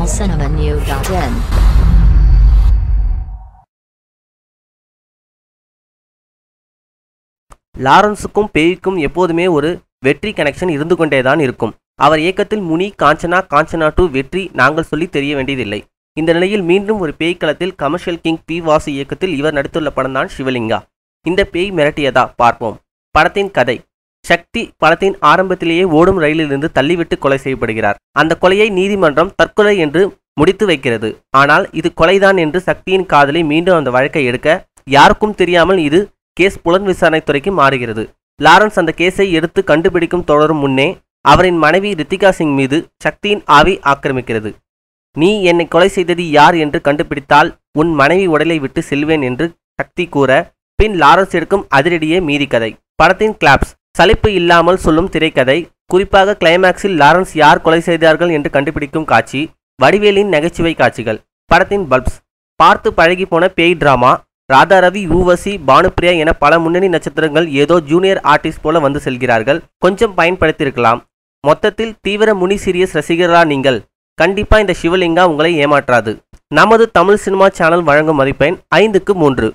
tamilcinemanew.in. லாரன்ஸுக்கும் பேய்க்கும் எப்போதுமே ஒரு வெற்றி கனெக்ஷன் இருந்து கொண்டேதான் இருக்கும். அவர் இயக்கத்தில் முனி, காஞ்சனா, காஞ்சனா 2 வெற்றி நாங்கள் சொல்லி தெரிய வேண்டியதில்லை. இந்த நிலையில் மீண்டும் ஒரு பேய் களத்தில் கமர்ஷியல் கிங் பி. வாசு இயக்கத்தில் இவர் நடித்துள்ள படம்தான் சிவலிங்கா. இந்த பேய் மிரட்டியதா பார்ப்போம். படத்தின் கதை: சக்தி படத்தின் ஆரம்பத்திலேயே ஓடும் ரயிலிலிருந்து தள்ளிவிட்டு கொலை செய்யப்படுகிறார். அந்த கொலையை நீதிமன்றம் தற்கொலை என்று முடித்து வைக்கிறது. ஆனால் இது கொலைதான் என்று சக்தியின் காதலை மீண்டும் அந்த வழக்கை எடுக்க யாருக்கும் தெரியாமல் இது கேஸ் புலன் விசாரணை துறைக்கு மாறுகிறது. லாரன்ஸ் அந்த கேஸை எடுத்து கண்டுபிடிக்கும் தொடரும் முன்னே அவரின் மனைவி ரித்திகா சிங் மீது சக்தியின் ஆவி ஆக்கிரமிக்கிறது. நீ என்னை கொலை செய்தது யார் என்று கண்டுபிடித்தால் உன் மனைவி உடலை விட்டு செல்வேன் என்று சக்தி கூற, பின் லாரன்ஸ் எடுக்கும் அதிரடியே மீதி கதை. படத்தின் கிளாப்ஸ்: சலிப்பு இல்லாமல் சொல்லும் திரைக்கதை. குறிப்பாக கிளைமேக்ஸில் லாரன்ஸ் யார் கொலை செய்தார்கள் என்று கண்டுபிடிக்கும் காட்சி, வடிவேலின் நகைச்சுவை காட்சிகள். படத்தின் பல்ப்ஸ்: பார்த்து பழகி போன பேய் டிராமா. ராதாரவி, ஊர்வசி, பானுப்பிரியா என பல முன்னணி நட்சத்திரங்கள் ஏதோ ஜூனியர் ஆர்டிஸ்ட் போல வந்து செல்கிறார்கள். கொஞ்சம் பயன்படுத்தியிருக்கலாம். மொத்தத்தில் தீவிர முனி சீரியஸ் ரசிகர்களா நீங்கள்? கண்டிப்பா இந்த சிவலிங்கா உங்களை ஏமாற்றாது. நமது தமிழ் சினிமா சேனல் வழங்கும் மதிப்பெண் 5க்கு 3.